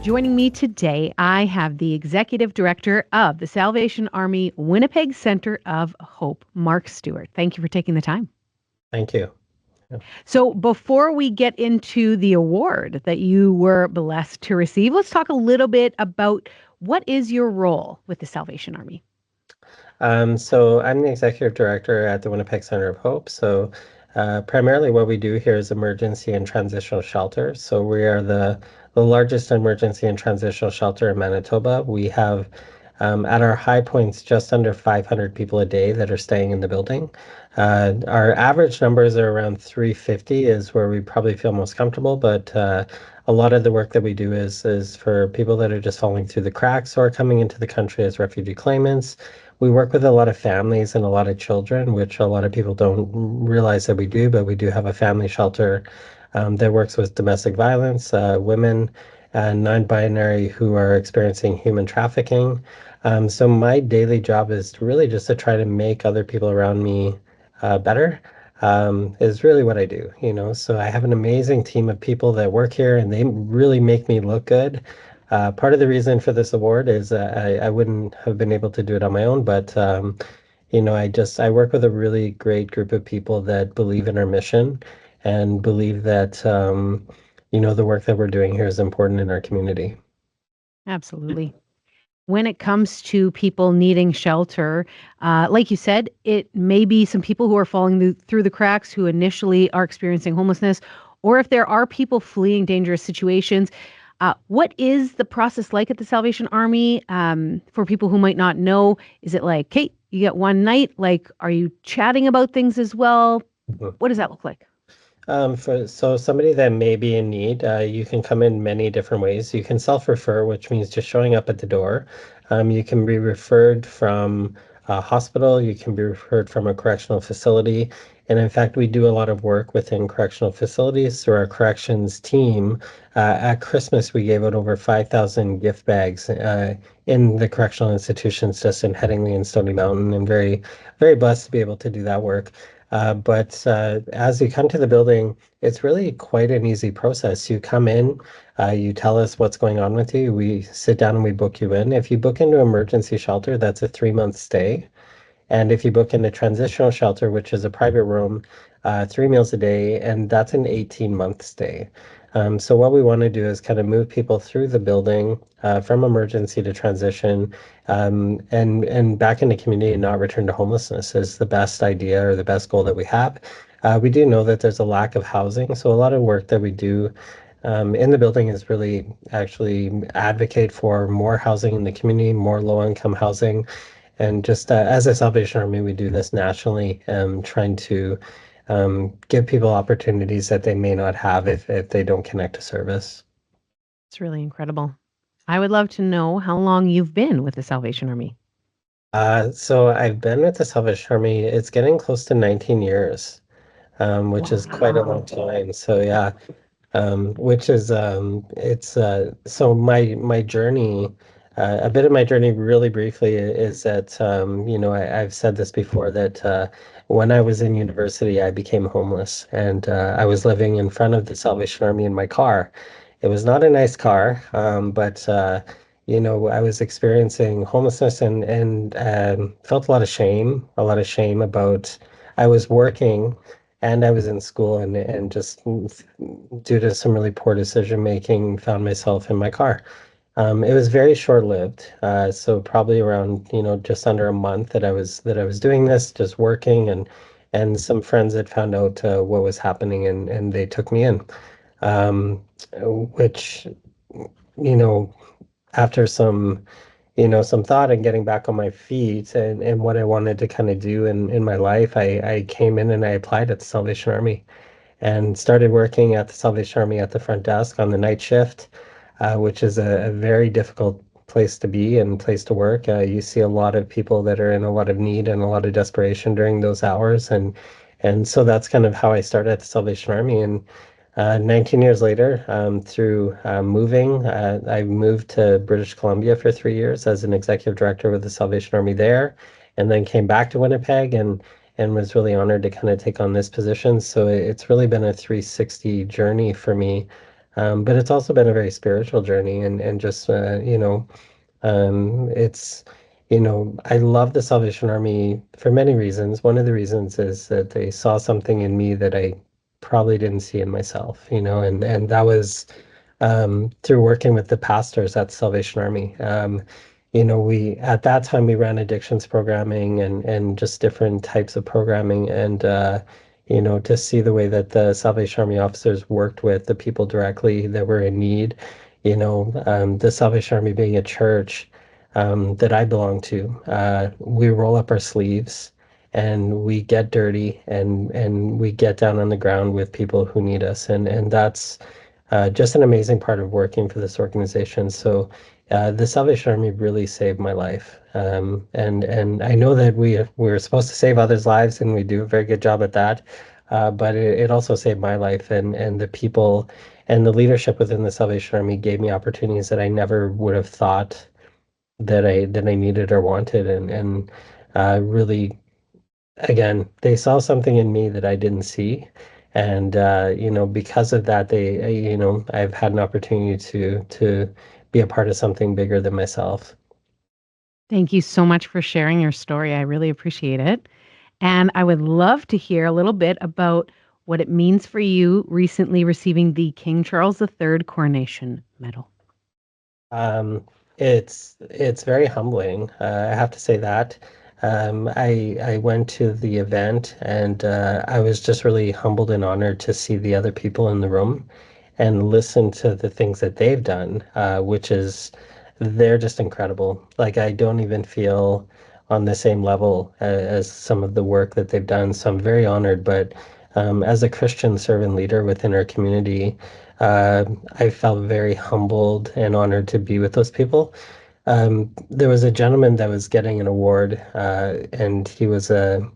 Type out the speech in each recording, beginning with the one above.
Joining me today, I have the Executive Director of the Salvation Army Winnipeg Center of Hope, Mark Stewart. Thank you for taking the time. Thank you. Yeah. So, before we get into the award that you were blessed to receive, let's talk a little bit about what is your role with the Salvation Army? So I'm the executive director at the Winnipeg Center of Hope. So primarily what we do here is emergency and transitional shelter. So we are the largest emergency and transitional shelter in Manitoba. We have at our high points just under 500 people a day that are staying in the building. Our average numbers are around 350 is where we probably feel most comfortable, but a lot of the work that we do is for people that are just falling through the cracks or coming into the country as refugee claimants. We work with a lot of families and a lot of children, which a lot of people don't realize that we do, but we do have a family shelter that works with domestic violence, women, and non-binary who are experiencing human trafficking. So my daily job is to really just to try to make other people around me better. Is really what I do, you know. So I have an amazing team of people that work here, and they really make me look good. Part of the reason for this award is I wouldn't have been able to do it on my own, but you know, I work with a really great group of people that believe in our mission and believe that you know, the work that we're doing here is important in our community. Absolutely. When it comes to people needing shelter, like you said, it may be some people who are falling through the cracks who initially are experiencing homelessness, or if there are people fleeing dangerous situations. What is the process like at the Salvation Army for people who might not know? Is it like, Kate, you get one night? Like, are you chatting about things as well? Mhm. What does that look like? So somebody that may be in need, you can come in many different ways. You can self-refer, which means just showing up at the door. You can be referred from a hospital. You can be referred from a correctional facility. And in fact, we do a lot of work within correctional facilities through our corrections team. At Christmas, we gave out over 5,000 gift bags in the correctional institutions just in Headingley and Stony Mountain, and very, very blessed to be able to do that work. But as you come to the building, it's really quite an easy process. You come in, you tell us what's going on with you. We sit down and we book you in. If you book into emergency shelter, that's a 3-month stay. And if you book into transitional shelter, which is a private room, 3 meals a day, and that's an 18-month stay. So what we want to do is kind of move people through the building from emergency to transition and back into community and not return to homelessness is the best idea or the best goal that we have. We do know that there's a lack of housing, so a lot of work that we do in the building is really actually advocate for more housing in the community, more low-income housing. And just as a Salvation Army, we do this nationally, trying to give people opportunities that they may not have if they don't connect to service. It's really incredible. I would love to know how long you've been with the Salvation Army. So I've been with the Salvation Army. It's getting close to 19 years, which is quite a long Wow. time. So yeah, which is it's so my journey, a bit of my journey really briefly is that you know, I've said this before that when I was in university I became homeless, and I was living in front of the Salvation Army in my car. It was not a nice car, but you know, I was experiencing homelessness and felt a lot of shame about I was working and I was in school, and just due to some really poor decision making, found myself in my car. It was very short lived, so probably around, you know, just under a month that I was doing this, just working, and some friends had found out what was happening, and they took me in, um, which, you know, after some, you know, some thought and getting back on my feet and what I wanted to kind of do in my life, I came in and I applied at the Salvation Army and started working at the Salvation Army at the front desk on the night shift, which is a very difficult place to be and place to work. You see a lot of people that are in a lot of need and a lot of desperation during those hours, and so that's kind of how I started at the Salvation Army. And 19 years later, through moving, I moved to British Columbia for 3 years as an executive director with the Salvation Army there, and then came back to Winnipeg and was really honored to kind of take on this position. So it's really been a 360 journey for me, But it's also been a very spiritual journey and just, it's, I love the Salvation Army for many reasons. One of the reasons is that they saw something in me that I probably didn't see in myself, and that was through working with the pastors at Salvation Army. We at that time we ran addictions programming and just different types of programming, and to see the way that the Salvation Army officers worked with the people directly that were in need. The Salvation Army being a church that I belong to, we roll up our sleeves and we get dirty and we get down on the ground with people who need us, and that's just an amazing part of working for this organization. So the Salvation Army really saved my life. And I know that we're supposed to save others' lives, and we do a very good job at that. But it also saved my life, and the people and the leadership within the Salvation Army gave me opportunities that I never would have thought that I needed or wanted, and really, again, they saw something in me that I didn't see. And because of that, I've had an opportunity to be a part of something bigger than myself. Thank you so much for sharing your story. I really appreciate it. And I would love to hear a little bit about what it means for you recently receiving the King Charles III Coronation Medal. Um, it's very humbling. I have to say that. I went to the event, and I was just really humbled and honored to see the other people in the room and listen to the things that they've done, which is they're just incredible. Like, I don't even feel on the same level as some of the work that they've done. So I'm very honored. But as a Christian servant leader within our community, I felt very humbled and honored to be with those people. There was a gentleman that was getting an award, and he was a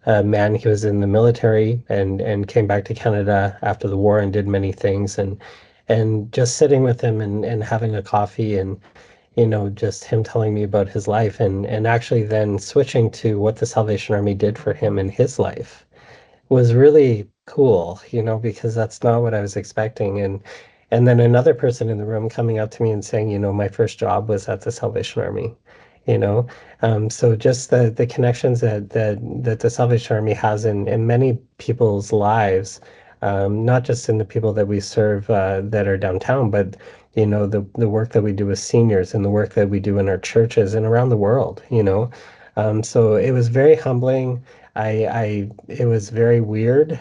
man. He was in the military and came back to Canada after the war and did many things. And just sitting with him and having a coffee, and just him telling me about his life, and actually then switching to what the Salvation Army did for him in his life was really cool, because that's not what I was expecting. And then another person in the room coming up to me and saying, my first job was at the Salvation Army, you know. So just the connections that the Salvation Army has in many people's lives, not just in the people that we serve that are downtown, but the work that we do with seniors and the work that we do in our churches and around the world. So it was very humbling. It was very weird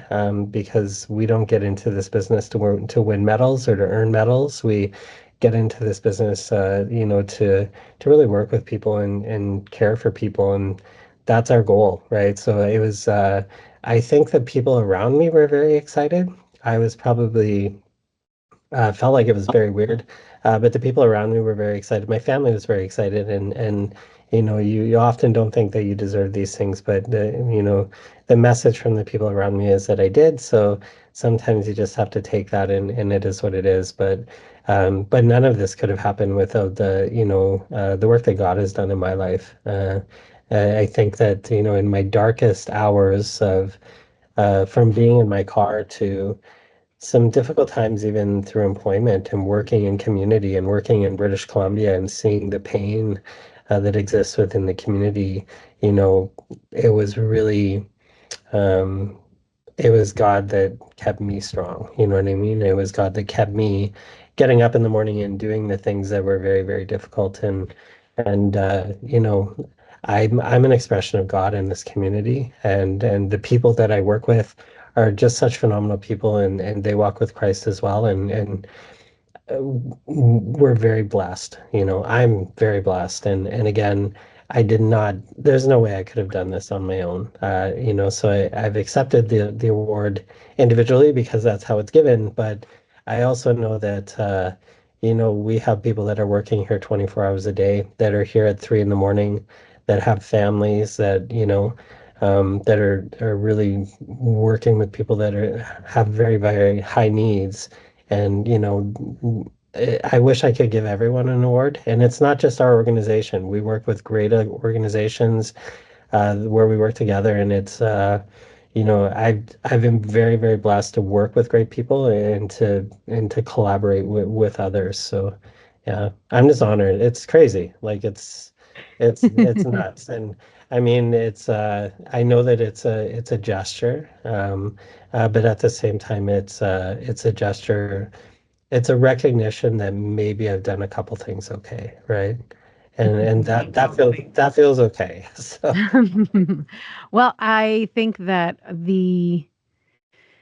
because we don't get into this business to win medals or to earn medals. We get into this business, to really work with people and care for people, and that's our goal, right? So it was. I think the people around me were very excited. I was probably felt like it was very weird. But the people around me were very excited. My family was very excited, and you often don't think that you deserve these things, but the message from the people around me is that I did. So sometimes you just have to take that, and it is what it is. But none of this could have happened without the work that God has done in my life. I think that in my darkest hours of from being in my car to some difficult times, even through employment and working in community and working in British Columbia and seeing the pain that exists within the community. You know, it was really, um, it was God that kept me strong. You know what I mean? It was God that kept me getting up in the morning and doing the things that were very, very difficult. And I'm an expression of God in this community, and the people that I work with are just such phenomenal people, and they walk with Christ as well, and we're very blessed. I'm very blessed, and again, I did not. There's no way I could have done this on my own. So I've accepted the award individually because that's how it's given. But I also know that we have people that are working here 24 hours a day, that are here at 3 in the morning, that have families that are really working with people that have very, very high needs. And I wish I could give everyone an award. And it's not just our organization. We work with great organizations where we work together, and I've been very, very blessed to work with great people and to collaborate with others. So yeah, I'm just honored. It's crazy. Like it's nuts. And I mean I know that it's a gesture. But at the same time it's a gesture, it's a recognition that maybe I've done a couple things okay, right? And that feels okay. So Well, I think that the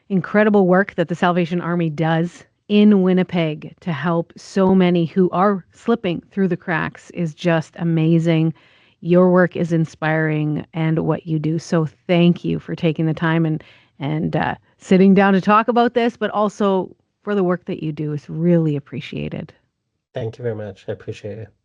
incredible work that the Salvation Army does in Winnipeg to help so many who are slipping through the cracks is just amazing. Your work is inspiring and what you do. So thank you for taking the time and sitting down to talk about this, but also for the work that you do is really appreciated. thank you very much. I appreciate it.